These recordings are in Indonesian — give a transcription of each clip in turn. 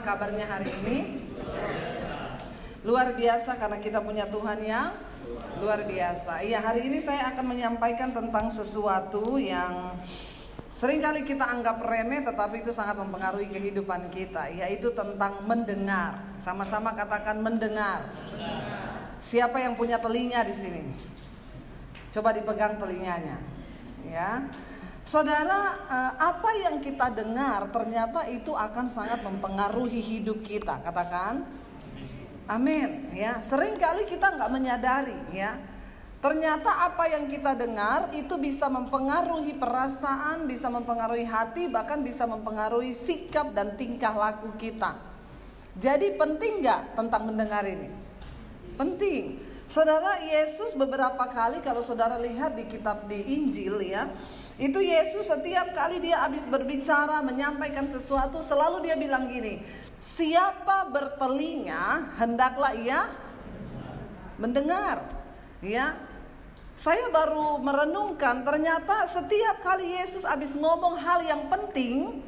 kabarnya hari ini? Luar biasa karena kita punya Tuhan yang luar biasa. Iya, hari ini saya akan menyampaikan tentang sesuatu yang seringkali kita anggap remeh tetapi itu sangat mempengaruhi kehidupan kita, yaitu tentang mendengar. Sama-sama katakan mendengar. Siapa yang punya telinga di sini? Coba dipegang telinganya. Ya. Saudara, apa yang kita dengar ternyata itu akan sangat mempengaruhi hidup kita. Katakan amin. Ya, seringkali kita nggak menyadari. Ya, ternyata apa yang kita dengar itu bisa mempengaruhi perasaan, bisa mempengaruhi hati, bahkan bisa mempengaruhi sikap dan tingkah laku kita. Jadi penting nggak tentang mendengar ini? Penting. Saudara, Yesus beberapa kali kalau saudara lihat di kitab di Injil ya, itu Yesus setiap kali dia habis berbicara, menyampaikan sesuatu, selalu dia bilang gini, siapa bertelinga hendaklah ia mendengar. Ya, saya baru merenungkan ternyata setiap kali Yesus habis ngomong hal yang penting,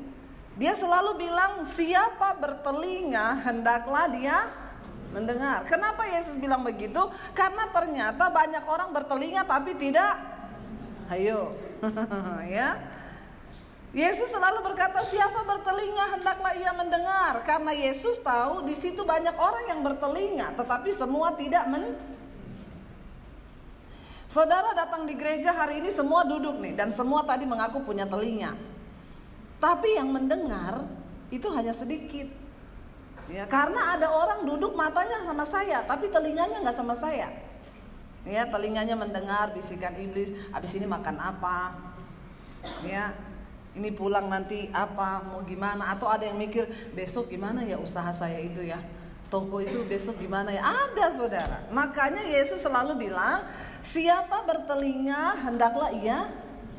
dia selalu bilang siapa bertelinga hendaklah dia mendengar. Kenapa Yesus bilang begitu? Karena ternyata banyak orang bertelinga tapi tidak hayo. Ya. Yesus selalu berkata siapa bertelinga hendaklah ia mendengar, karena Yesus tahu di situ banyak orang yang bertelinga tetapi semua tidak Saudara datang di gereja hari ini semua duduk nih dan semua tadi mengaku punya telinga. Tapi yang mendengar itu hanya sedikit. Ya, karena ada orang duduk matanya sama saya tapi telinganya nggak sama saya. Ya, telinganya mendengar bisikan iblis, habis ini makan apa? Ya, ini pulang nanti apa, mau gimana? Atau ada yang mikir, besok gimana ya usaha saya itu ya? Toko itu besok gimana ya? Ada saudara. Makanya Yesus selalu bilang, siapa bertelinga hendaklah ia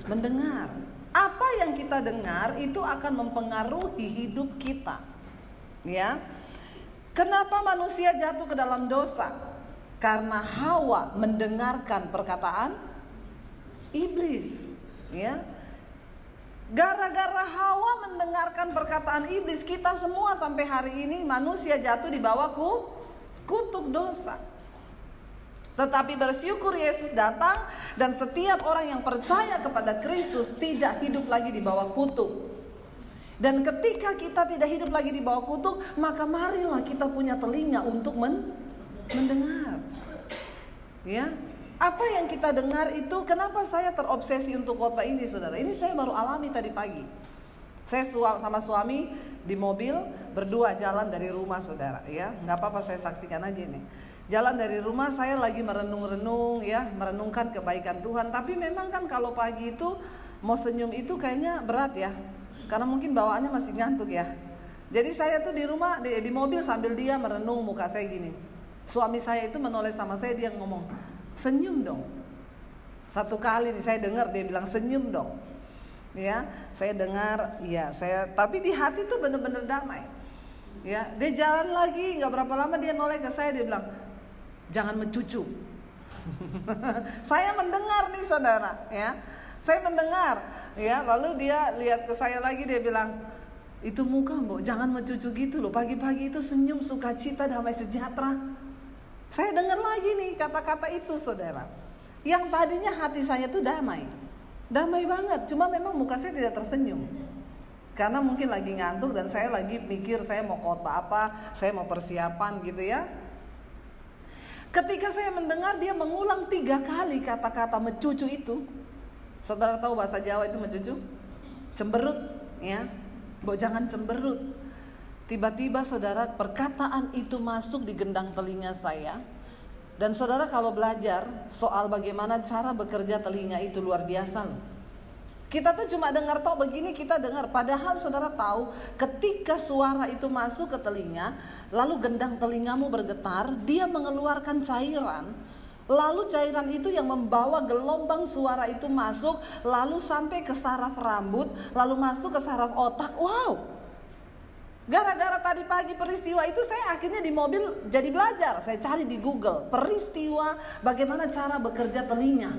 mendengar. Apa yang kita dengar itu akan mempengaruhi hidup kita. Ya. Kenapa manusia jatuh ke dalam dosa? Karena Hawa mendengarkan perkataan iblis, ya. Gara-gara Hawa mendengarkan perkataan iblis, kita semua sampai hari ini manusia jatuh di bawah kutuk dosa. Tetapi bersyukur Yesus datang dan setiap orang yang percaya kepada Kristus tidak hidup lagi di bawah kutuk. Dan ketika kita tidak hidup lagi di bawah kutuk, maka marilah kita punya telinga untuk mendengar. Ya, apa yang kita dengar itu, kenapa saya terobsesi untuk khotbah ini, saudara? Ini saya baru alami tadi pagi. Saya sama suami di mobil berdua jalan dari rumah, saudara. Ya, nggak apa-apa saya saksikan aja nih. Jalan dari rumah saya lagi merenung-renung, ya, merenungkan kebaikan Tuhan. Tapi memang kan kalau pagi itu mau senyum itu kayaknya berat ya. Karena mungkin bawaannya masih ngantuk ya. Jadi saya tuh di rumah di mobil sambil dia merenung, muka saya gini. Suami saya itu menoleh sama saya, dia ngomong, senyum dong. Satu kali nih saya dengar dia bilang senyum dong. Ya, saya dengar, ya saya. Tapi di hati tuh bener-bener damai. Ya, dia jalan lagi, nggak berapa lama dia noleh ke saya, dia bilang, jangan mencucu. Saya mendengar nih saudara, ya. Saya mendengar, ya. Lalu dia lihat ke saya lagi, dia bilang, itu muka mbok jangan mencucu gitu loh. Pagi-pagi itu senyum, sukacita, damai sejahtera. Saya dengar lagi nih kata-kata itu saudara. Yang tadinya hati saya tuh damai banget. Cuma memang muka saya tidak tersenyum. Karena mungkin lagi ngantuk dan saya lagi mikir saya mau khotbah apa, saya mau persiapan gitu ya. Ketika saya mendengar dia mengulang 3 kali kata-kata mencucu itu. Saudara tahu bahasa Jawa itu mencucu? Cemberut, ya. Mbok jangan cemberut. Tiba-tiba saudara perkataan itu masuk di gendang telinga saya. Dan saudara kalau belajar soal bagaimana cara bekerja telinga itu luar biasa loh. Kita tuh cuma dengar tok begini, kita dengar. Padahal saudara tahu ketika suara itu masuk ke telinga, lalu gendang telingamu bergetar, dia mengeluarkan cairan. Lalu cairan itu yang membawa gelombang suara itu masuk, lalu sampai ke saraf rambut, lalu masuk ke saraf otak. Wow. Gara-gara tadi pagi peristiwa itu saya akhirnya di mobil jadi belajar. Saya cari di Google peristiwa bagaimana cara bekerja telinga.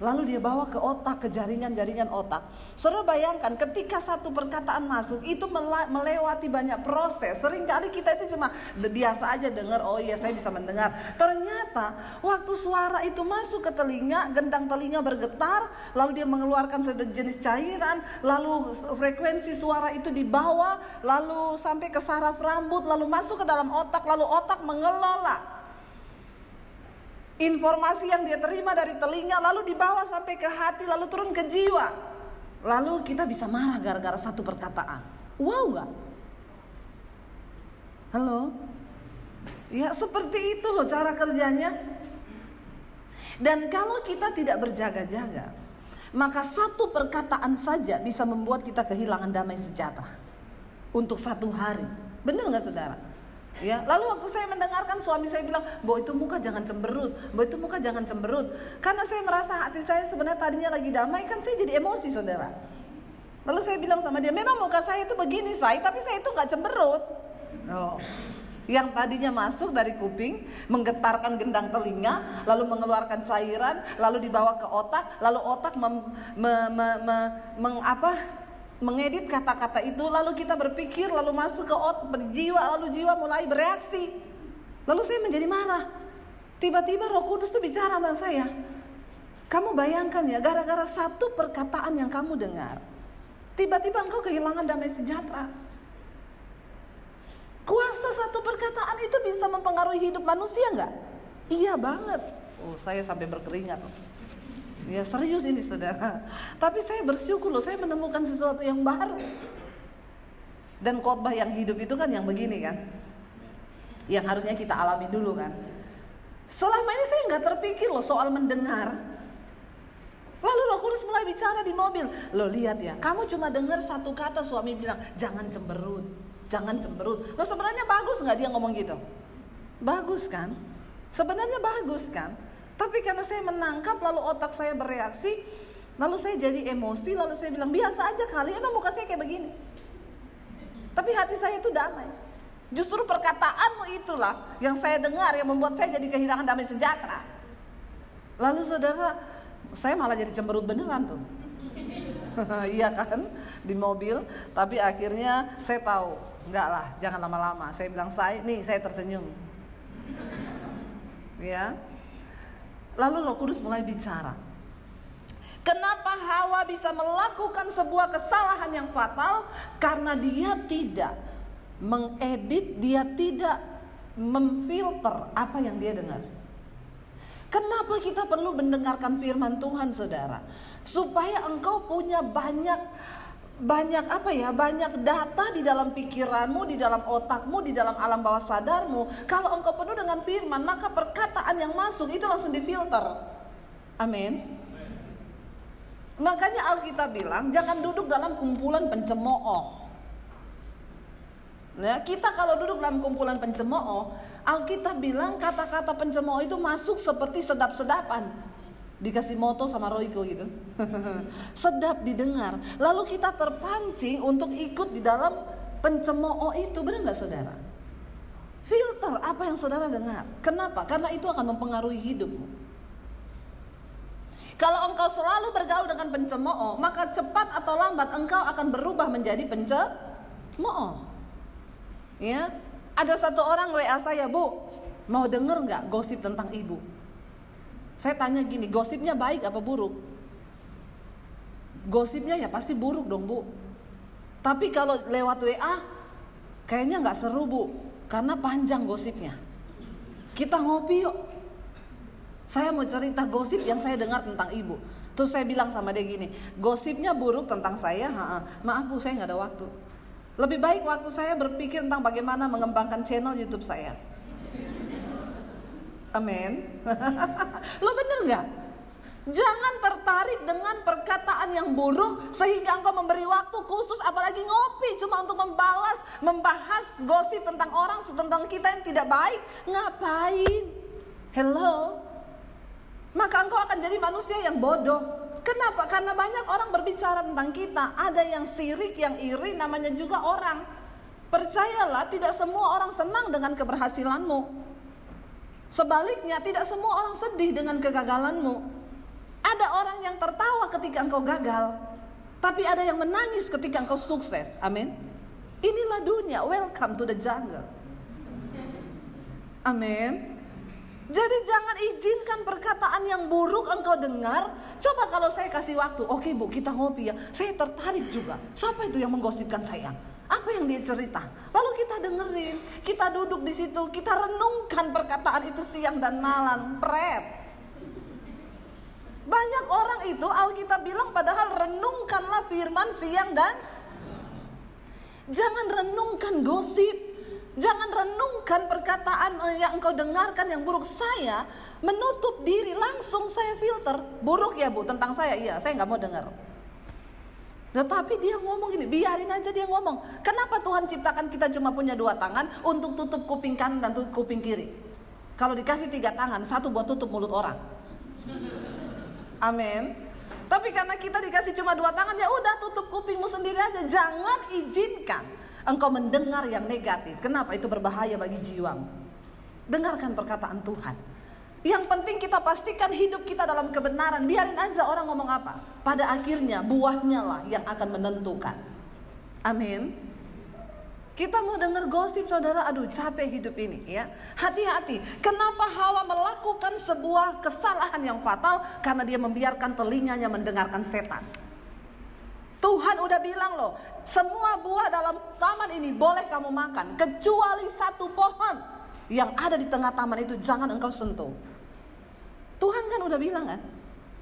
lalu dia bawa ke otak, ke jaringan-jaringan otak. Saudara bayangkan ketika satu perkataan masuk, itu melewati banyak proses. Seringkali kita itu cuma biasa aja dengar, oh iya saya bisa mendengar. Ternyata waktu suara itu masuk ke telinga, gendang telinga bergetar, lalu dia mengeluarkan sejenis cairan, lalu frekuensi suara itu dibawa, lalu sampai ke saraf rambut, lalu masuk ke dalam otak, lalu otak mengelola informasi yang dia terima dari telinga, lalu dibawa sampai ke hati, lalu turun ke jiwa. Lalu kita bisa marah gara-gara satu perkataan. Wow gak? Halo? Ya seperti itu loh cara kerjanya. Dan kalau kita tidak berjaga-jaga, maka satu perkataan saja bisa membuat kita kehilangan damai sejahtera untuk satu hari. Benar gak saudara? Ya, lalu waktu saya mendengarkan suami saya bilang, "Bo, itu muka jangan cemberut, Bo, itu muka jangan cemberut." Karena saya merasa hati saya sebenarnya tadinya lagi damai, kan saya jadi emosi saudara. Lalu saya bilang sama dia, "Memang muka saya itu begini say, tapi saya itu gak cemberut." Oh. Yang tadinya masuk dari kuping, menggetarkan gendang telinga, lalu mengeluarkan cairan, lalu dibawa ke otak, lalu otak mengedit kata-kata itu, lalu kita berpikir, lalu masuk ke otak, jiwa, lalu jiwa mulai bereaksi. Lalu saya menjadi marah. Tiba-tiba Roh Kudus tuh bicara sama saya. Kamu bayangkan ya, gara-gara satu perkataan yang kamu dengar, tiba-tiba engkau kehilangan damai sejahtera. Kuasa satu perkataan itu bisa mempengaruhi hidup manusia nggak? Iya banget. Oh, saya sampai berkeringat. Ya serius ini saudara. Tapi saya bersyukur loh, saya menemukan sesuatu yang baru. Dan khotbah yang hidup itu kan yang begini kan, yang harusnya kita alami dulu kan. Selama ini saya nggak terpikir loh soal mendengar. Lalu Roh Kudus mulai bicara di mobil. Lo lihat ya, kamu cuma dengar satu kata suami bilang, "Jangan cemberut, jangan cemberut." Loh sebenarnya bagus nggak dia ngomong gitu? Bagus kan? Sebenarnya bagus kan? Tapi karena saya menangkap, lalu otak saya bereaksi, lalu saya jadi emosi, lalu saya bilang, "Biasa aja kali, emang muka saya kayak begini." Tapi hati saya itu damai. Justru perkataanmu itulah yang saya dengar, yang membuat saya jadi kehilangan damai sejahtera. Lalu saudara, saya malah jadi cemberut beneran tuh. Iya kan, di mobil. Tapi akhirnya saya tahu, enggak lah, jangan lama-lama. Saya bilang, saya tersenyum. Ya. Lalu Roh Kudus mulai bicara. Kenapa Hawa bisa melakukan sebuah kesalahan yang fatal? Karena dia tidak mengedit, dia tidak memfilter apa yang dia dengar. Kenapa kita perlu mendengarkan firman Tuhan saudara? Supaya engkau punya banyak data di dalam pikiranmu, di dalam otakmu, di dalam alam bawah sadarmu. Kalau engkau penuh dengan firman, maka perkataan yang masuk itu langsung difilter. Amin. Makanya Alkitab bilang, jangan duduk dalam kumpulan pencemooh. Nah, kita kalau duduk dalam kumpulan pencemooh, Alkitab bilang kata-kata pencemooh itu masuk seperti sedap-sedapan. Dikasih moto sama Royko gitu. Sedap didengar. Lalu kita terpancing untuk ikut di dalam pencemooh itu. Benar gak saudara? Filter apa yang saudara dengar. Kenapa? Karena itu akan mempengaruhi hidupmu. Kalau engkau selalu bergaul dengan pencemooh, maka cepat atau lambat engkau akan berubah menjadi pencemooh. Ya, ada satu orang WA saya, "Bu, mau denger gak gosip tentang ibu?" Saya tanya gini, gosipnya baik apa buruk? Gosipnya ya pasti buruk dong Bu. Tapi kalau lewat WA, kayaknya gak seru Bu, karena panjang gosipnya. Kita ngopi yuk. Saya mau cerita gosip yang saya dengar tentang ibu. Terus saya bilang sama dia gini, gosipnya buruk tentang saya, maaf Bu, saya gak ada waktu. Lebih baik waktu saya berpikir tentang bagaimana mengembangkan channel YouTube saya. Amin. Lo bener gak? Jangan tertarik dengan perkataan yang buruk sehingga engkau memberi waktu khusus, apalagi ngopi cuma untuk membahas gosip tentang orang, tentang kita yang tidak baik. Ngapain? Hello. Maka engkau akan jadi manusia yang bodoh. Kenapa? Karena banyak orang berbicara tentang kita. Ada yang sirik, yang iri, namanya juga orang. Percayalah, tidak semua orang senang dengan keberhasilanmu. Sebaliknya, tidak semua orang sedih dengan kegagalanmu. Ada orang yang tertawa ketika engkau gagal, tapi ada yang menangis ketika engkau sukses. Amin. Inilah dunia. Welcome to the jungle. Amin. Jadi jangan izinkan perkataan yang buruk engkau dengar. Coba kalau saya kasih waktu, oke Bu, kita ngopi ya. Saya tertarik juga. Siapa itu yang menggosipkan saya? Apa yang dia cerita? Lalu kita dengerin, kita duduk di situ, kita renungkan perkataan itu siang dan malam. Pret. Banyak orang itu Alkitab bilang padahal renungkanlah firman siang dan jangan renungkan gosip. Jangan renungkan perkataan yang engkau dengarkan yang buruk. Saya menutup diri, langsung saya filter. Buruk ya Bu tentang saya? Iya, saya gak mau dengar. Tetapi dia ngomong gini, biarin aja dia ngomong. Kenapa Tuhan ciptakan kita cuma punya 2 tangan untuk tutup kuping kanan dan tutup kuping kiri? Kalau dikasih 3 tangan, 1 buat tutup mulut orang. Amin. Tapi karena kita dikasih cuma 2 tangan, ya udah tutup kupingmu sendiri aja. Jangan izinkan engkau mendengar yang negatif. Kenapa? Itu berbahaya bagi jiwamu. Dengarkan perkataan Tuhan. Yang penting kita pastikan hidup kita dalam kebenaran. Biarin aja orang ngomong apa. Pada akhirnya buahnya lah yang akan menentukan. Amin. Kita mau dengar gosip saudara, aduh capek hidup ini ya. Hati-hati. Kenapa Hawa melakukan sebuah kesalahan yang fatal? Karena dia membiarkan telinganya mendengarkan setan. Tuhan udah bilang loh, semua buah dalam taman ini boleh kamu makan, kecuali 1 pohon yang ada di tengah taman itu jangan engkau sentuh. Tuhan kan udah bilang kan.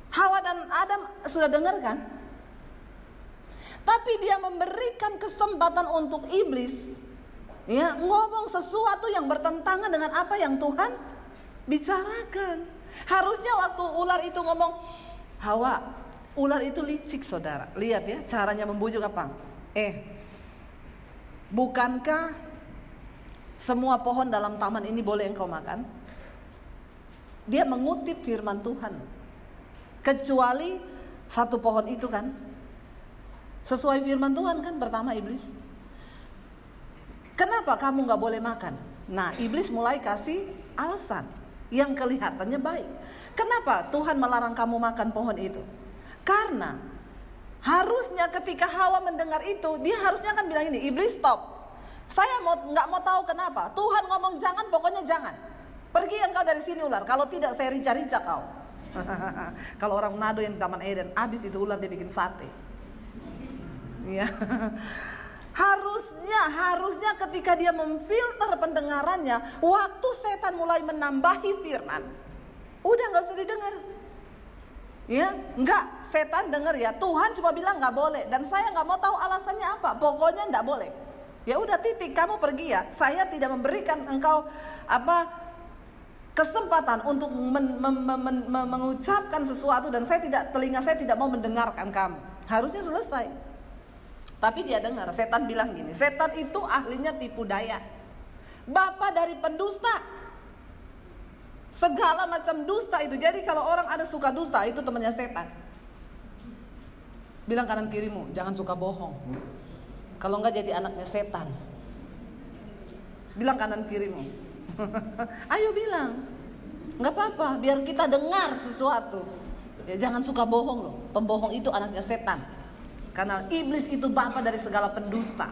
Hawa dan Adam sudah dengar kan? Tapi dia memberikan kesempatan untuk iblis ya ngomong sesuatu yang bertentangan dengan apa yang Tuhan bicarakan. Harusnya waktu ular itu ngomong, Hawa, ular itu licik saudara. Lihat ya caranya membujuk apa? Bukankah semua pohon dalam taman ini boleh engkau makan? Dia mengutip firman Tuhan. Kecuali 1 pohon itu kan. Sesuai firman Tuhan kan pertama iblis. Kenapa kamu gak boleh makan? Nah iblis mulai kasih alasan yang kelihatannya baik. Kenapa Tuhan melarang kamu makan pohon itu? Karena harusnya ketika Hawa mendengar itu, dia harusnya kan bilang ini, iblis stop. Saya gak mau tahu kenapa. Tuhan ngomong jangan, pokoknya jangan. Pergi engkau dari sini ular. Kalau tidak saya rica-rica kau. Kalau orang Manado yang di Taman Eden, habis itu ular dia bikin sate. Ya. Harusnya ketika dia memfilter pendengarannya, waktu setan mulai menambahi firman, udah gak usah didengar. Ya, enggak, setan dengar ya. Tuhan cuma bilang nggak boleh dan saya nggak mau tahu alasannya apa. Pokoknya nggak boleh. Ya udah titik, kamu pergi ya. Saya tidak memberikan engkau kesempatan untuk mengucapkan sesuatu dan telinga saya tidak mau mendengarkan kamu. Harusnya selesai. Tapi dia dengar, setan bilang gini, setan itu ahlinya tipu daya. Bapa dari pendusta. Segala macam dusta itu. Jadi kalau orang ada suka dusta, itu temannya setan. Bilang kanan kirimu, jangan suka bohong. Kalau enggak jadi anaknya setan. Bilang kanan kirimu. Ayo bilang. Enggak apa-apa, biar kita dengar sesuatu. Ya jangan suka bohong loh. Pembohong itu anaknya setan. Karena iblis itu bapa dari segala pendusta.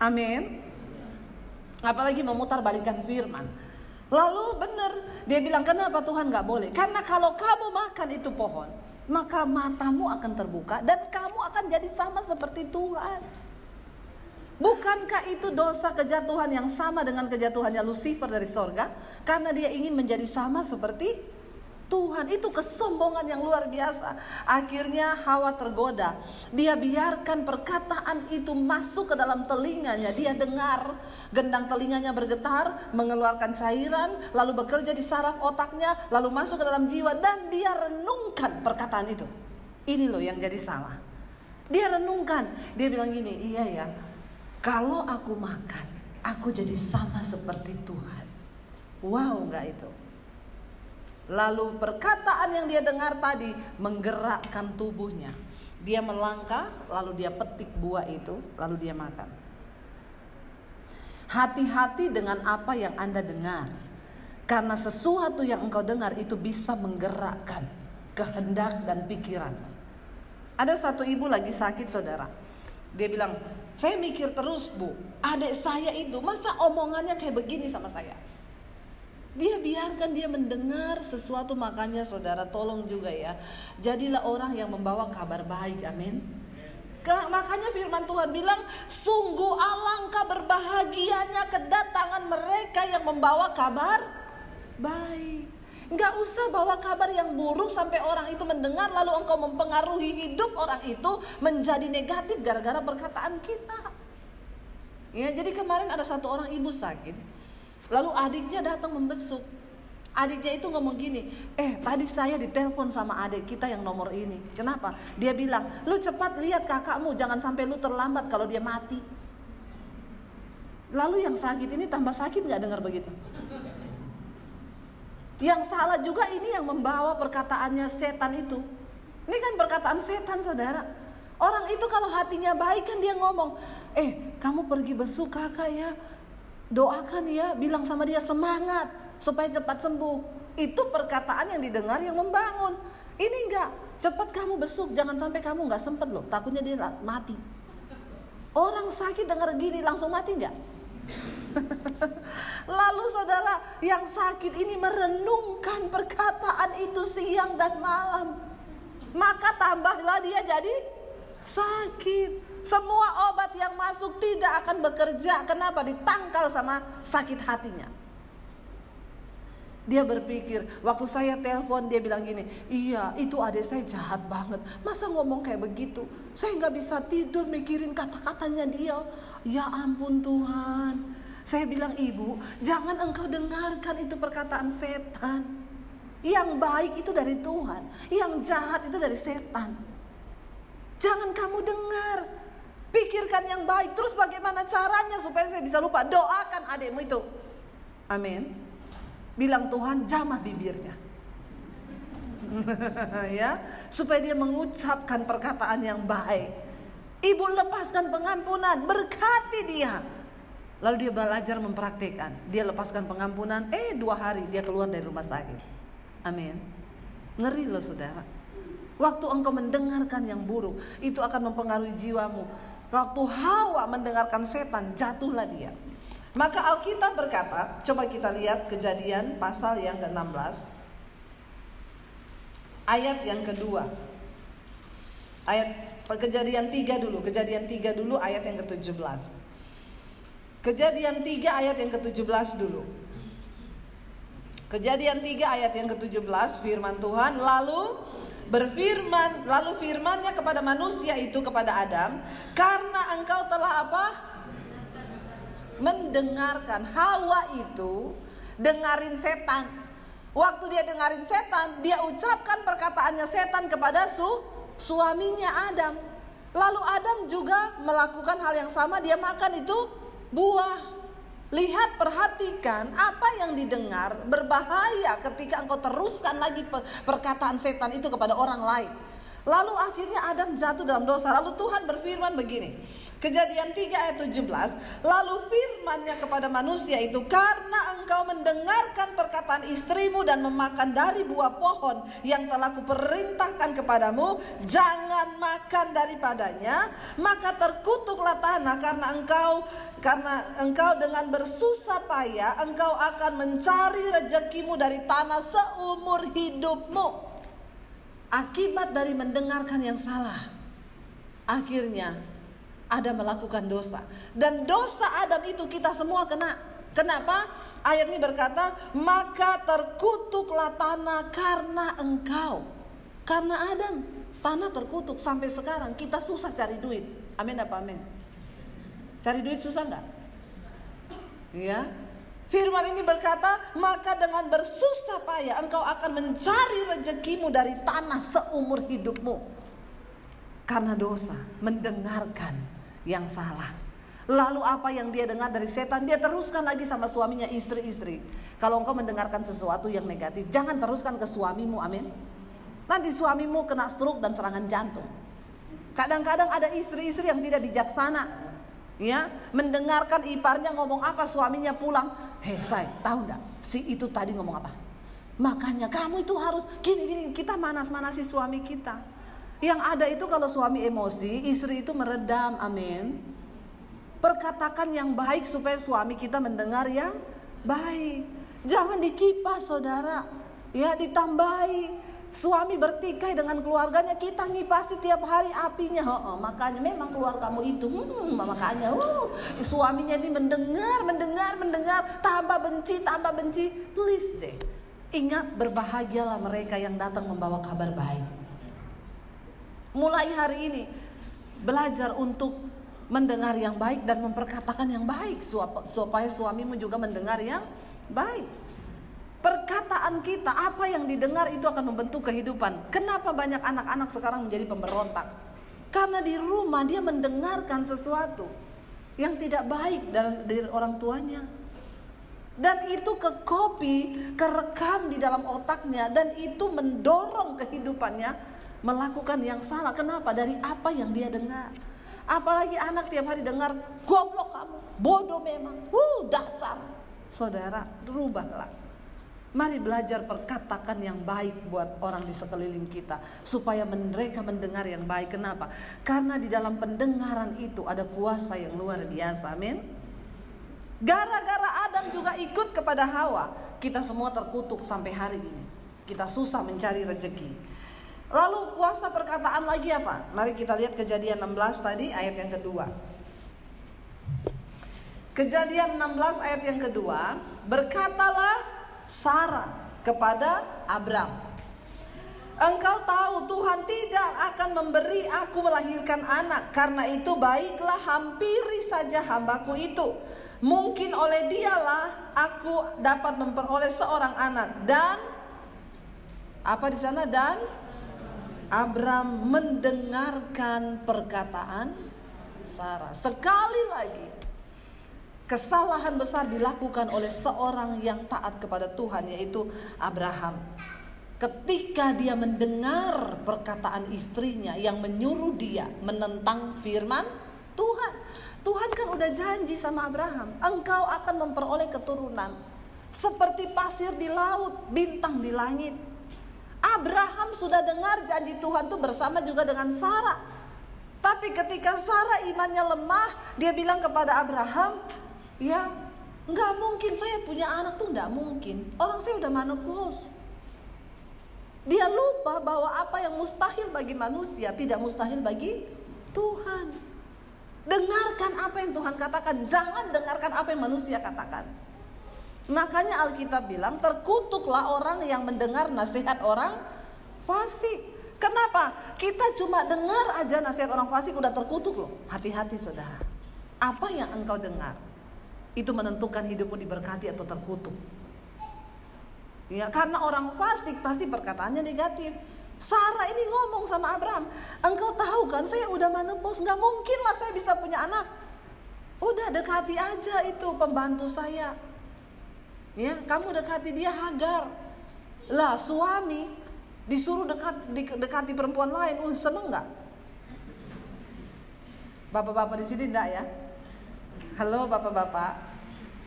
Amin. Apalagi memutarbalikkan firman. Lalu benar dia bilang, kenapa Tuhan gak boleh? Karena kalau kamu makan itu pohon, maka matamu akan terbuka dan kamu akan jadi sama seperti Tuhan. Bukankah itu dosa kejatuhan yang sama dengan kejatuhannya Lucifer dari sorga? Karena dia ingin menjadi sama seperti Tuhan. Itu kesombongan yang luar biasa. Akhirnya Hawa tergoda. Dia biarkan perkataan itu masuk ke dalam telinganya. Dia dengar, gendang telinganya bergetar, mengeluarkan cairan, lalu bekerja di saraf otaknya, lalu masuk ke dalam jiwa, dan dia renungkan perkataan itu. Ini loh yang jadi salah. Dia renungkan. Dia bilang gini, iya ya, kalau aku makan, aku jadi sama seperti Tuhan. Wow, enggak itu? Lalu perkataan yang dia dengar tadi menggerakkan tubuhnya. Dia melangkah, lalu dia petik buah itu, lalu dia makan. Hati-hati dengan apa yang Anda dengar. Karena sesuatu yang engkau dengar itu bisa menggerakkan kehendak dan pikiran. Ada satu ibu lagi sakit, saudara. Dia bilang, saya mikir terus, Bu, adik saya itu masa omongannya kayak begini sama saya. Dia biarkan dia mendengar sesuatu. Makanya saudara tolong juga ya, jadilah orang yang membawa kabar baik. Amin. Makanya firman Tuhan bilang, sungguh alangkah berbahagianya kedatangan mereka yang membawa kabar baik. Gak usah bawa kabar yang buruk sampai orang itu mendengar lalu engkau mempengaruhi hidup orang itu menjadi negatif gara-gara perkataan kita. Ya, jadi kemarin ada satu orang ibu sakit. Lalu adiknya datang membesuk. Adiknya itu ngomong gini, tadi saya ditelepon sama adik kita yang nomor ini. Kenapa? Dia bilang, lu cepat lihat kakakmu, jangan sampai lu terlambat kalau dia mati. Lalu yang sakit ini tambah sakit gak dengar begitu? Yang salah juga ini yang membawa perkataannya setan itu. Ini kan perkataan setan, saudara. Orang itu kalau hatinya baik kan dia ngomong, kamu pergi besuk kakak ya, doakan ya, bilang sama dia semangat supaya cepat sembuh. Itu perkataan yang didengar yang membangun. Ini enggak, cepat kamu besuk, jangan sampai kamu enggak sempet loh, takutnya dia mati. Orang sakit dengar gini langsung mati enggak? Lalu saudara yang sakit ini merenungkan perkataan itu siang dan malam, maka tambahlah dia jadi sakit. Semua obat yang masuk tidak akan bekerja. Kenapa? Ditangkal sama sakit hatinya. Dia berpikir, waktu saya telepon dia bilang gini, iya itu adik saya jahat banget, masa ngomong kayak begitu, saya gak bisa tidur mikirin kata-katanya dia. Ya ampun Tuhan. Saya bilang, ibu jangan engkau dengarkan itu perkataan setan. Yang baik itu dari Tuhan, yang jahat itu dari setan. Jangan kamu dengar. Pikirkan yang baik. Terus bagaimana caranya supaya saya bisa lupa? Doakan adikmu itu. Amin. Bilang Tuhan jamah bibirnya. Ya, supaya dia mengucapkan perkataan yang baik. Ibu lepaskan pengampunan, berkati dia. Lalu dia belajar mempraktikkan. Dia lepaskan pengampunan, 2 hari dia keluar dari rumah sakit. Amin. Ngeri loh saudara. Waktu engkau mendengarkan yang buruk, itu akan mempengaruhi jiwamu. Waktu Hawa mendengarkan setan, jatuhlah dia. Maka Alkitab berkata, coba kita lihat Kejadian pasal yang ke-16, ayat yang kedua. Kejadian 3 dulu, Kejadian 3 dulu ayat yang ke-17. Kejadian 3 ayat yang ke-17 dulu. Kejadian 3 ayat yang ke-17, firman Tuhan, lalu firmannya kepada manusia itu, kepada Adam, karena engkau telah apa? Mendengarkan. Hawa itu dengarin setan. Waktu dia dengarin setan, dia ucapkan perkataannya setan kepada suaminya Adam. Lalu Adam juga melakukan hal yang sama, dia makan itu buah. Lihat, perhatikan apa yang didengar berbahaya ketika engkau teruskan lagi perkataan setan itu kepada orang lain. Lalu akhirnya Adam jatuh dalam dosa. Lalu Tuhan berfirman begini, Kejadian 3 ayat 17, lalu firmannya kepada manusia itu, karena engkau mendengarkan perkataan istrimu dan memakan dari buah pohon yang telah kuperintahkan kepadamu, jangan makan daripadanya, maka terkutuklah tanah karena engkau dengan bersusah payah engkau akan mencari rezekimu dari tanah seumur hidupmu. Akibat dari mendengarkan yang salah, akhirnya Adam melakukan dosa. Dan dosa Adam itu kita semua kena. Kenapa? Ayat ini berkata, maka terkutuklah tanah karena engkau. Karena Adam, tanah terkutuk. Sampai sekarang kita susah cari duit. Amin apa amin? Cari duit susah enggak? Ya. Firman ini berkata, maka dengan bersusah payah engkau akan mencari rezekimu dari tanah seumur hidupmu. Karena dosa, mendengarkan yang salah. Lalu apa yang dia dengar dari setan, dia teruskan lagi sama suaminya, istri-istri. Kalau engkau mendengarkan sesuatu yang negatif, jangan teruskan ke suamimu, amin. Nanti suamimu kena stroke dan serangan jantung. Kadang-kadang ada istri-istri yang tidak bijaksana, ya, mendengarkan iparnya ngomong apa, suaminya pulang, say, tahu enggak si itu tadi ngomong apa? Makanya kamu itu harus gini-gini. Kita manas-manasi suami kita. Yang ada itu kalau suami emosi, istri itu meredam. Amin. Perkatakan yang baik supaya suami kita mendengar yang baik. Jangan dikipas, saudara. Ya, ditambahi. Suami bertikai dengan keluarganya, kita ngipasi tiap hari apinya. Makanya memang keluargamu itu, makanya suaminya ini mendengar, tambah benci. Please deh, ingat, berbahagialah mereka yang datang membawa kabar baik. Mulai hari ini belajar untuk mendengar yang baik dan memperkatakan yang baik supaya suamimu juga mendengar yang baik. Perkataan kita, apa yang didengar itu akan membentuk kehidupan. Kenapa banyak anak-anak sekarang menjadi pemberontak? Karena di rumah dia mendengarkan sesuatu yang tidak baik dari orang tuanya. Dan itu kerekam di dalam otaknya, dan itu mendorong kehidupannya melakukan yang salah. Kenapa? Dari apa yang dia dengar. Apalagi anak tiap hari dengar, goblok kamu, bodoh memang, dasar. Saudara, rubahlah. Mari belajar perkatakan yang baik buat orang di sekeliling kita, supaya mereka mendengar yang baik. Kenapa? Karena di dalam pendengaran itu ada kuasa yang luar biasa. Amin. Gara-gara Adam juga ikut kepada Hawa, kita semua terkutuk sampai hari ini. Kita susah mencari rezeki. Lalu kuasa perkataan lagi apa? Mari kita lihat Kejadian 16 tadi, ayat yang kedua. Kejadian 16 ayat yang kedua, berkatalah Sarah kepada Abram, engkau tahu Tuhan tidak akan memberi aku melahirkan anak. Karena itu baiklah hampiri saja hambaku itu. Mungkin oleh dialah aku dapat memperoleh seorang anak. Dan apa di sana? Dan Abram mendengarkan perkataan Sarah. Sekali lagi, kesalahan besar dilakukan oleh seorang yang taat kepada Tuhan, yaitu Abraham. Ketika dia mendengar perkataan istrinya yang menyuruh dia menentang firman Tuhan. Tuhan kan udah janji sama Abraham, engkau akan memperoleh keturunan seperti pasir di laut, bintang di langit. Abraham sudah dengar janji Tuhan itu bersama juga dengan Sarah. Tapi ketika Sarah imannya lemah, dia bilang kepada Abraham, ya, nggak mungkin saya punya anak tuh, nggak mungkin. Orang saya udah menopause. Dia lupa bahwa apa yang mustahil bagi manusia tidak mustahil bagi Tuhan. Dengarkan apa yang Tuhan katakan, jangan dengarkan apa yang manusia katakan. Makanya Alkitab bilang, terkutuklah orang yang mendengar nasihat orang fasik. Kenapa? Kita cuma dengar aja nasihat orang fasik udah terkutuk loh. Hati-hati saudara. Apa yang engkau dengar itu menentukan hidupmu diberkati atau terkutuk. Ya, karena orang fasik pasti perkataannya negatif. Sarah ini ngomong sama Abraham, engkau tahu kan saya udah menopause, nggak mungkin lah saya bisa punya anak. Udah dekati aja itu pembantu saya. Ya, kamu dekati dia Hagar. Lah suami disuruh dekati perempuan lain, seneng nggak? Bapak-bapak di sini enggak ya? Halo bapak-bapak,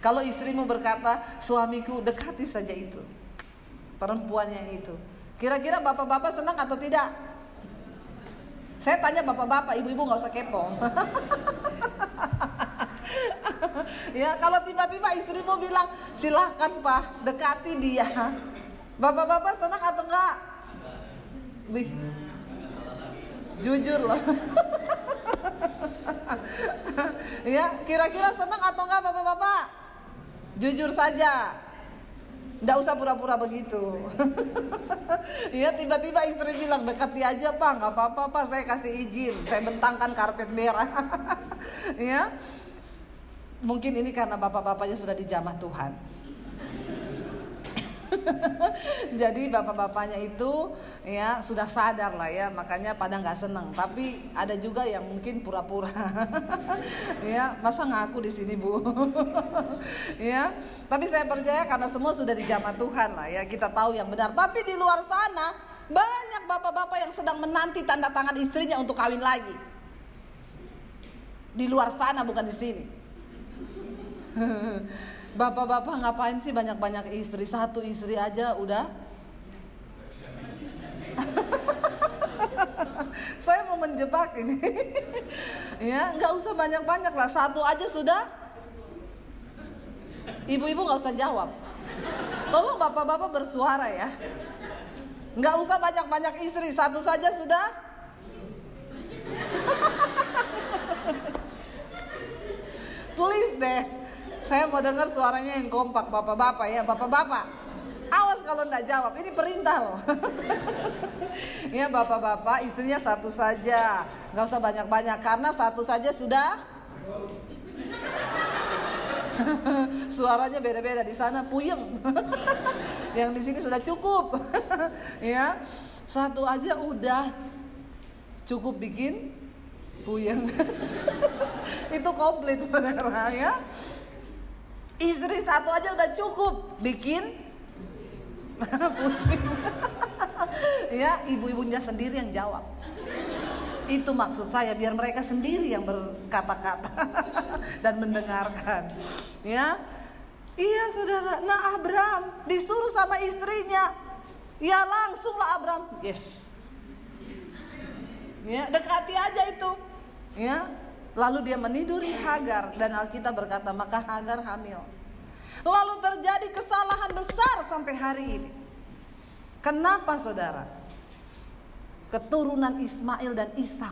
kalau istrimu berkata, suamiku dekati saja itu perempuannya itu, kira-kira bapak-bapak senang atau tidak? Saya tanya bapak-bapak, ibu-ibu gak usah kepo. Ya, kalau tiba-tiba istrimu bilang, silahkan pak, dekati dia, bapak-bapak senang atau enggak? Wih, jujur loh. Ya, kira-kira senang atau enggak bapak-bapak? Jujur saja, nggak usah pura-pura begitu. Ya, tiba-tiba istri bilang, dekati aja pak, nggak apa-apa pak, saya kasih izin, saya bentangkan karpet merah. Ya, mungkin ini karena bapak-bapaknya sudah dijamah Tuhan. Jadi bapak-bapaknya itu ya sudah sadar lah ya, makanya pada nggak seneng. Tapi ada juga yang mungkin pura-pura. Ya, masa ngaku di sini bu? Ya, tapi saya percaya karena semua sudah dijamah Tuhan lah ya, kita tahu yang benar. Tapi di luar sana banyak bapak-bapak yang sedang menanti tanda tangan istrinya untuk kawin lagi. Di luar sana, bukan di sini. Bapak-bapak ngapain sih banyak-banyak istri? Satu istri aja udah. Saya mau menjebak ini. Ya, nggak usah banyak-banyak lah. Satu aja sudah. Ibu-ibu nggak usah jawab. Tolong bapak-bapak bersuara ya. Nggak usah banyak-banyak istri. Satu saja sudah. Please deh. Saya mau dengar suaranya yang kompak bapak-bapak ya. Bapak-bapak, awas kalau enggak jawab. Ini perintah loh. Ya bapak-bapak, istrinya satu saja. Nggak usah banyak-banyak. Karena satu saja sudah. Suaranya beda-beda. Di sana puyeng. Yang di sini sudah cukup. Ya, satu aja udah cukup bikin puyeng. Itu komplit saudara ya. Istri satu aja udah cukup bikin pusing. Ya, ibu-ibunya sendiri yang jawab. Itu maksud saya, biar mereka sendiri yang berkata-kata dan mendengarkan. Ya, iya saudara. Nah Abraham disuruh sama istrinya, ya langsunglah Abraham, yes. Ya, dekati aja itu. Ya, lalu dia meniduri Hagar dan Alkitab berkata maka Hagar hamil. Lalu terjadi kesalahan besar sampai hari ini. Kenapa saudara? Keturunan Ismail dan Ishak.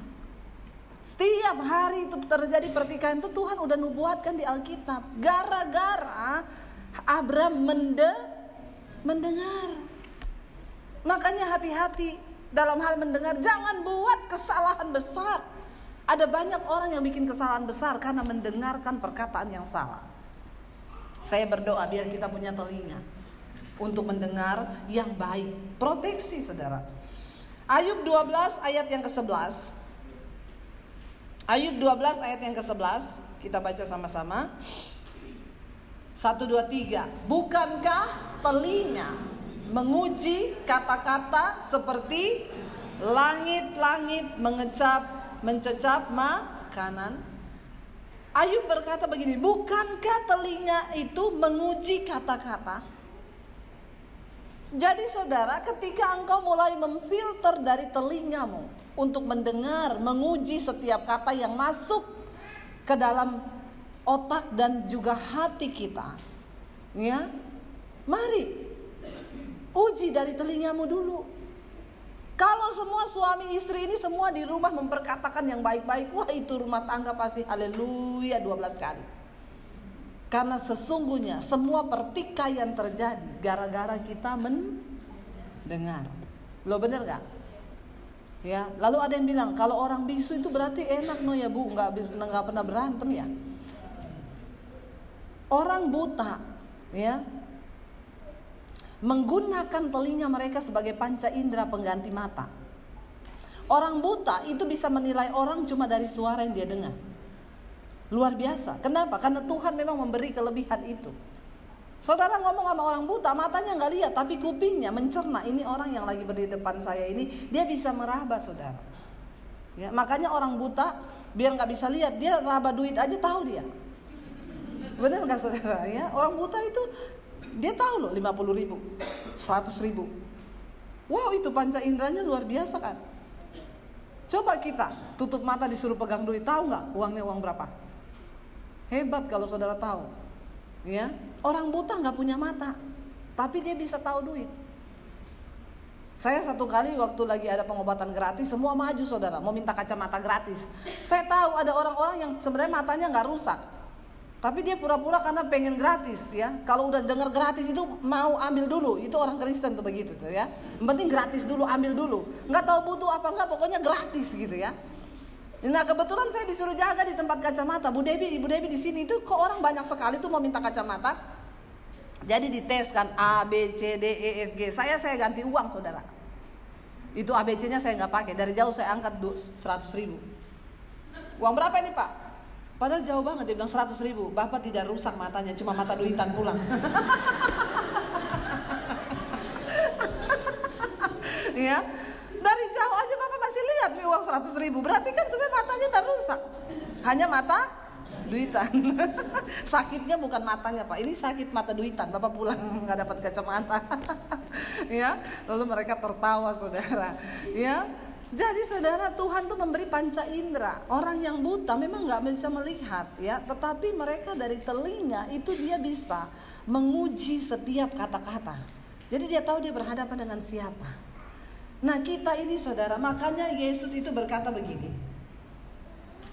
Setiap hari itu terjadi pertikaian itu Tuhan udah nubuatkan di Alkitab. Gara-gara Abraham mendengar. Makanya hati-hati dalam hal mendengar. Jangan buat kesalahan besar. Ada banyak orang yang bikin kesalahan besar karena mendengarkan perkataan yang salah. Saya berdoa biar kita punya telinga untuk mendengar yang baik. Proteksi saudara. Ayub 12 ayat yang ke-11. Ayub 12 ayat yang ke-11. Kita baca sama-sama. 1, 2, 3. Bukankah telinga menguji kata-kata seperti langit-langit mencecap makanan? Ayub berkata begini, bukankah telinga itu menguji kata-kata? Jadi saudara, ketika engkau mulai memfilter dari telingamu untuk mendengar, menguji setiap kata yang masuk ke dalam otak dan juga hati kita, ya, mari uji dari telingamu dulu. Kalau semua suami istri ini semua di rumah memperkatakan yang baik-baik, wah itu rumah tangga pasti haleluya 12 kali. Karena sesungguhnya semua pertikaian terjadi gara-gara kita mendengar. Lo bener gak? Ya, lalu ada yang bilang kalau orang bisu itu berarti enak no ya bu, nggak pernah berantem ya. Orang buta, ya, menggunakan telinga mereka sebagai panca indera pengganti mata. Orang buta itu bisa menilai orang cuma dari suara yang dia dengar. Luar biasa. Kenapa? Karena Tuhan memang memberi kelebihan itu. Saudara ngomong sama orang buta, matanya nggak lihat, tapi kupingnya mencerna. Ini orang yang lagi berdiri depan saya ini, dia bisa meraba saudara. Ya, makanya orang buta biar nggak bisa lihat, dia raba duit aja tahu dia. Benar nggak saudara? Ya, orang buta itu dia tahu loh 50.000, 100.000. Wow, itu panca inderanya luar biasa kan. Coba kita tutup mata disuruh pegang duit, tahu nggak uangnya uang berapa? Hebat kalau saudara tahu. Ya, orang buta nggak punya mata, tapi dia bisa tahu duit. Saya satu kali waktu lagi ada pengobatan gratis, semua maju saudara, mau minta kacamata gratis. Saya tahu ada orang-orang yang sebenarnya matanya nggak rusak, tapi dia pura-pura karena pengen gratis ya. Kalau udah dengar gratis itu mau ambil dulu. Itu orang Kristen tuh begitu tuh ya. Yang penting gratis dulu, ambil dulu. Nggak tahu butuh apa enggak, pokoknya gratis gitu ya. Nah kebetulan saya disuruh jaga di tempat kacamata. Ibu Debi di sini itu kok orang banyak sekali tuh mau minta kacamata. Jadi dites kan A, B, C, D, E, F, G. Saya ganti uang saudara. Itu ABC-nya saya nggak pakai. Dari jauh saya angkat 100.000. Uang berapa ini pak? Padahal jauh banget, dia bilang 100.000. Bapak tidak rusak matanya, cuma mata duitan pulang. Ya, dari jauh aja bapak masih lihat nih uang 100.000. Berarti kan sebenarnya matanya tidak rusak, hanya mata duit-duitan. Sakitnya bukan matanya Pak, ini sakit mata duitan. Bapak pulang nggak dapat kacamata. Ya, lalu mereka tertawa saudara. Ya, jadi saudara, Tuhan tuh memberi panca indera. Orang yang buta memang nggak bisa melihat, ya, tetapi mereka dari telinga itu dia bisa menguji setiap kata-kata. Jadi dia tahu dia berhadapan dengan siapa. Nah kita ini saudara, makanya Yesus itu berkata begini,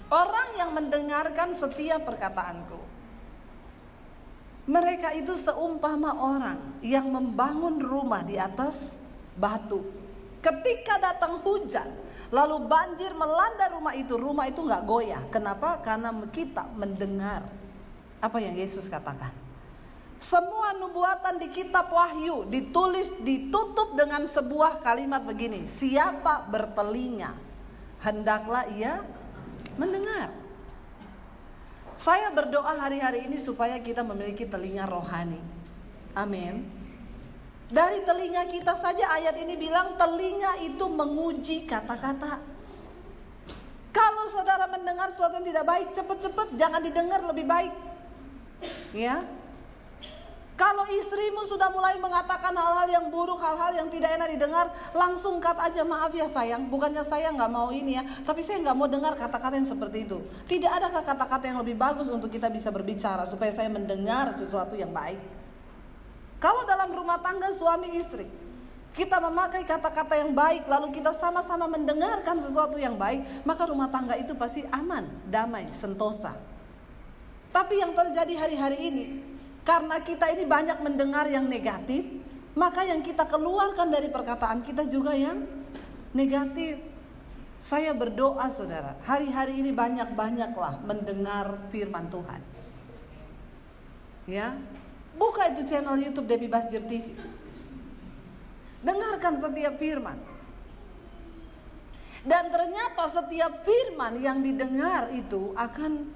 orang yang mendengarkan setiap perkataanku, mereka itu seumpama orang yang membangun rumah di atas batu. Ketika datang hujan, lalu banjir melanda rumah itu nggak goyah. Kenapa? Karena kita mendengar apa yang Yesus katakan. Semua nubuatan di kitab Wahyu ditutup dengan sebuah kalimat begini, siapa bertelinga, hendaklah ia mendengar. Saya berdoa hari-hari ini supaya kita memiliki telinga rohani. Amin. Dari telinga kita saja ayat ini bilang telinga itu menguji kata-kata. Kalau saudara mendengar sesuatu yang tidak baik, cepat-cepat jangan didengar, lebih baik. Ya. Kalau istrimu sudah mulai mengatakan hal-hal yang buruk, hal-hal yang tidak enak didengar, langsung cut aja, maaf ya sayang, bukannya saya nggak mau ini ya, tapi saya nggak mau dengar kata-kata yang seperti itu. Tidak adakah kata-kata yang lebih bagus untuk kita bisa berbicara supaya saya mendengar sesuatu yang baik? Kalau dalam rumah tangga suami istri, kita memakai kata-kata yang baik, lalu kita sama-sama mendengarkan sesuatu yang baik, maka rumah tangga itu pasti aman, damai, sentosa. Tapi yang terjadi hari-hari ini, karena kita ini banyak mendengar yang negatif, maka yang kita keluarkan dari perkataan kita juga yang negatif. Saya berdoa saudara, hari-hari ini banyak-banyaklah mendengar firman Tuhan. Ya, buka itu channel YouTube Debbie Basjir TV. Dengarkan setiap firman. Dan ternyata setiap firman yang didengar itu akan,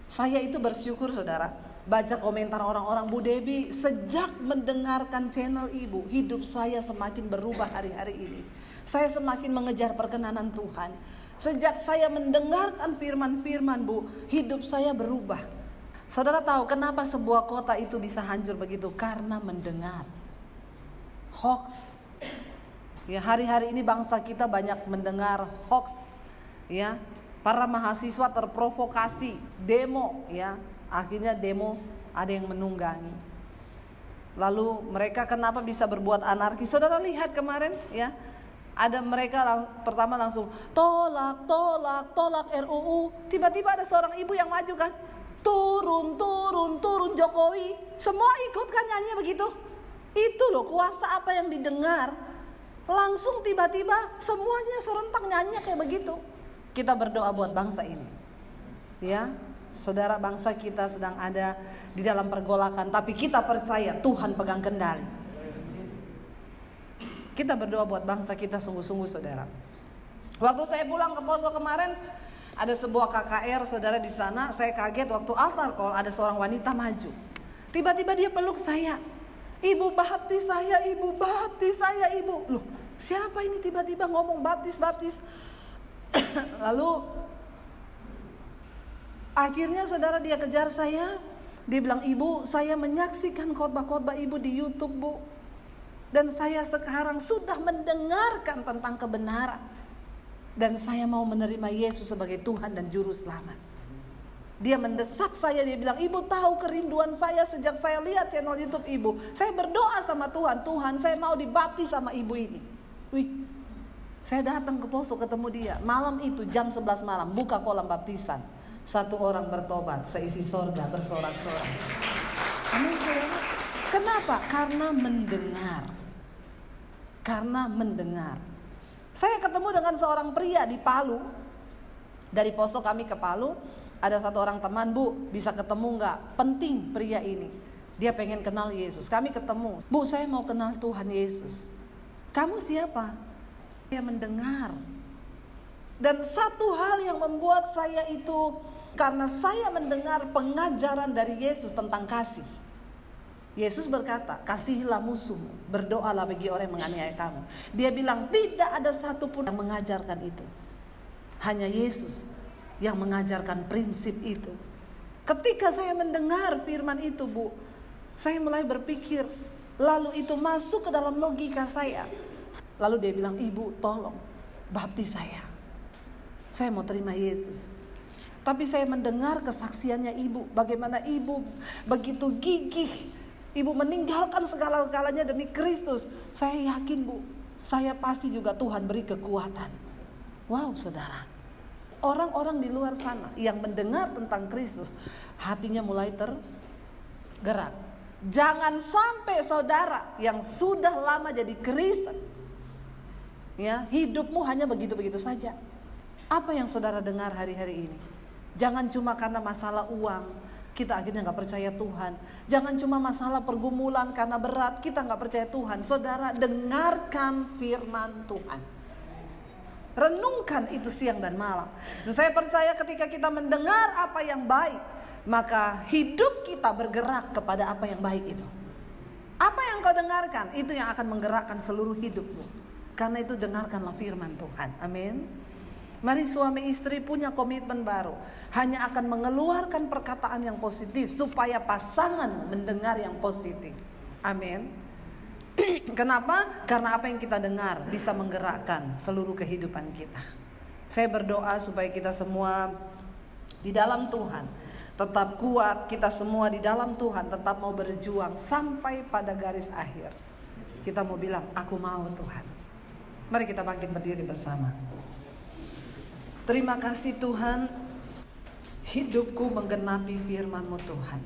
saya itu bersyukur saudara. Baca komentar orang-orang, Bu Debbie, sejak mendengarkan channel Ibu, hidup saya semakin berubah hari-hari ini. Saya semakin mengejar perkenanan Tuhan. Sejak saya mendengarkan firman-firman Bu, hidup saya berubah. Saudara tahu kenapa sebuah kota itu bisa hancur begitu? Karena mendengar hoax. Ya, hari-hari ini bangsa kita banyak mendengar hoax. Ya, para mahasiswa terprovokasi, demo, ya. Akhirnya demo ada yang menunggangi. Lalu mereka kenapa bisa berbuat anarkis? Saudara lihat kemarin ya, ada mereka pertama langsung tolak RUU. Tiba-tiba ada seorang ibu yang maju kan, turun Jokowi. Semua ikut kan nyanyi begitu. Itu loh kuasa apa yang didengar. Langsung tiba-tiba semuanya serentak nyanyi kayak begitu. Kita berdoa buat bangsa ini. Ya. Saudara, bangsa kita sedang ada di dalam pergolakan, tapi kita percaya Tuhan pegang kendali. Kita berdoa buat bangsa kita sungguh-sungguh saudara. Waktu saya pulang ke Poso kemarin, ada sebuah KKR saudara di sana. Saya kaget waktu altar call ada seorang wanita maju. Tiba-tiba dia peluk saya. Ibu baptis saya, ibu baptis saya, ibu. Loh, siapa ini tiba-tiba ngomong baptis? Lalu akhirnya saudara dia kejar saya. Dia bilang, ibu saya menyaksikan khotbah-khotbah ibu di YouTube bu, dan saya sekarang sudah mendengarkan tentang kebenaran, dan saya mau menerima Yesus sebagai Tuhan dan Juru Selamat. Dia mendesak saya, dia bilang, ibu tahu kerinduan saya sejak saya lihat channel YouTube ibu. Saya berdoa sama Tuhan, Tuhan saya mau dibaptis sama ibu ini. Wih, saya datang ke Poso ketemu dia. Malam itu jam 11 malam buka kolam baptisan. Satu orang bertobat, seisi sorga bersorak-sorak. Amin. Kenapa? Karena mendengar. Saya ketemu dengan seorang pria di Palu. Dari Poso kami ke Palu. Ada satu orang teman, bu, bisa ketemu nggak? Penting pria ini. Dia pengen kenal Yesus. Kami ketemu. Bu, saya mau kenal Tuhan Yesus. Kamu siapa? Saya mendengar. Dan satu hal yang membuat saya itu, karena saya mendengar pengajaran dari Yesus tentang kasih. Yesus berkata, kasihilah musuhmu, berdoalah bagi orang yang menganiaya kamu. Dia bilang tidak ada satupun yang mengajarkan itu. Hanya Yesus yang mengajarkan prinsip itu. Ketika saya mendengar firman itu, Bu, saya mulai berpikir, lalu itu masuk ke dalam logika saya. Lalu dia bilang, "Ibu, tolong baptis saya. Saya mau terima Yesus." Tapi saya mendengar kesaksiannya ibu, bagaimana ibu begitu gigih. Ibu meninggalkan segala-galanya demi Kristus. Saya yakin, Bu, saya pasti juga Tuhan beri kekuatan. Wow, saudara. Orang-orang di luar sana yang mendengar tentang Kristus, hatinya mulai tergerak. Jangan sampai saudara yang sudah lama jadi Kristen, ya, hidupmu hanya begitu-begitu saja. Apa yang saudara dengar hari-hari ini? Jangan cuma karena masalah uang kita akhirnya gak percaya Tuhan. Jangan cuma masalah pergumulan karena berat kita gak percaya Tuhan. Saudara, dengarkan firman Tuhan. Renungkan itu siang dan malam. Dan saya percaya ketika kita mendengar apa yang baik, maka hidup kita bergerak kepada apa yang baik itu. Apa yang kau dengarkan, itu yang akan menggerakkan seluruh hidupmu. Karena itu dengarkanlah firman Tuhan. Amin. Mari suami istri punya komitmen baru. Hanya akan mengeluarkan perkataan yang positif supaya pasangan mendengar yang positif. Amin. Kenapa? Karena apa yang kita dengar bisa menggerakkan seluruh kehidupan kita. Saya berdoa supaya kita semua di dalam Tuhan tetap kuat. Kita semua di dalam Tuhan tetap mau berjuang sampai pada garis akhir. Kita mau bilang, aku mau Tuhan. Mari kita bangkit berdiri bersama. Terima kasih Tuhan, hidupku menggenapi firman-Mu Tuhan.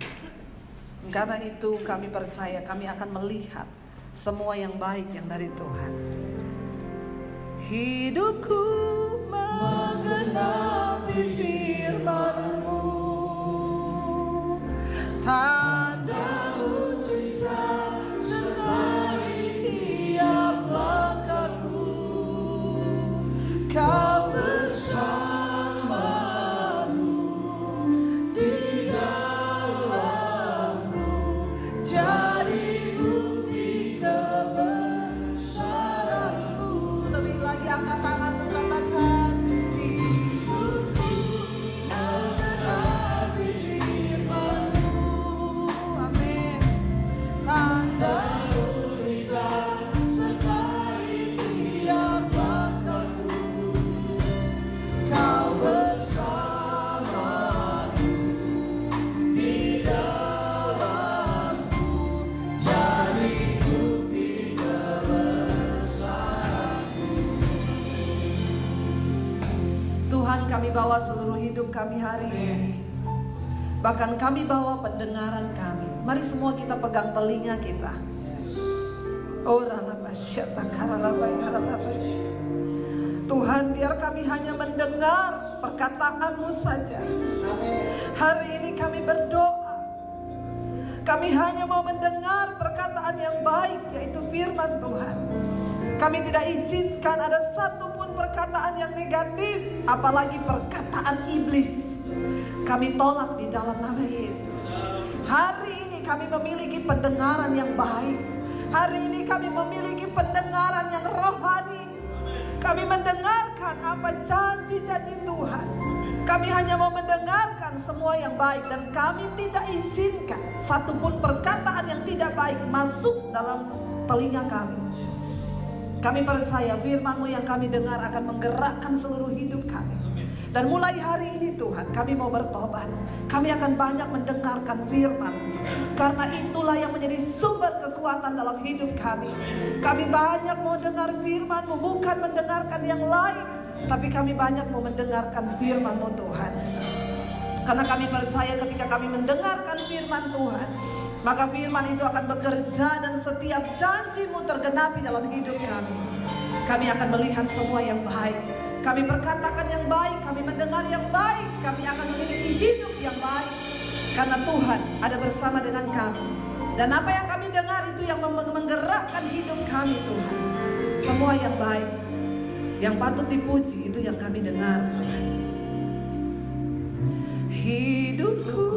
Karena itu kami percaya kami akan melihat semua yang baik yang dari Tuhan. Hidupku menggenapi firman-Mu, tanda mujizat sertai tiap langkahku. Kau bersamaku di dalamku, jadi bukti kebesaran-Mu. Lebih lagi angkat tanganmu, katakan, hidupku menggenapi firman-Mu. Amin. Tanda mujizat sertai tiap langkahku. Kau bersamaku di dalamku, jadi bukti kebesaran-Mu. Tuhan, kami bawa seluruh hidup kami hari ini. Bahkan kami bawa pendengaran kami. Mari semua kita pegang telinga kita. Tuhan, biar kami hanya mendengar perkataan-Mu saja. Hari ini kami berdoa, kami hanya mau mendengar perkataan yang baik, yaitu firman Tuhan. Kami tidak izinkan ada satupun perkataan yang negatif, apalagi perkataan iblis. Kami tolak di dalam nama Yesus. Hari ini kami memiliki pendengaran yang baik. Hari ini kami memiliki pendengaran yang rohani. Kami mendengarkan apa janji-janji Tuhan. Kami hanya mau mendengarkan semua yang baik. Dan kami tidak izinkan satupun perkataan yang tidak baik masuk dalam telinga kami. Kami percaya firman-Mu yang kami dengar akan menggerakkan seluruh hidup kami. Dan mulai hari ini Tuhan, kami mau bertobat. Kami akan banyak mendengarkan firman, karena itulah yang menjadi sumber kekuatan dalam hidup kami. Kami banyak mau dengar firman-Mu, bukan mendengarkan yang lain, tapi kami banyak mau mendengarkan firman-Mu Tuhan. Karena kami percaya ketika kami mendengarkan firman Tuhan, maka firman itu akan bekerja dan setiap janji-Mu tergenapi dalam hidup kami. Kami akan melihat semua yang baik. Kami berkatakan yang baik, kami mendengar yang baik, kami akan memiliki hidup yang baik. Karena Tuhan ada bersama dengan kami. Dan apa yang kami dengar itu yang menggerakkan hidup kami Tuhan. Semua yang baik, yang patut dipuji itu yang kami dengar Tuhan. Hidupku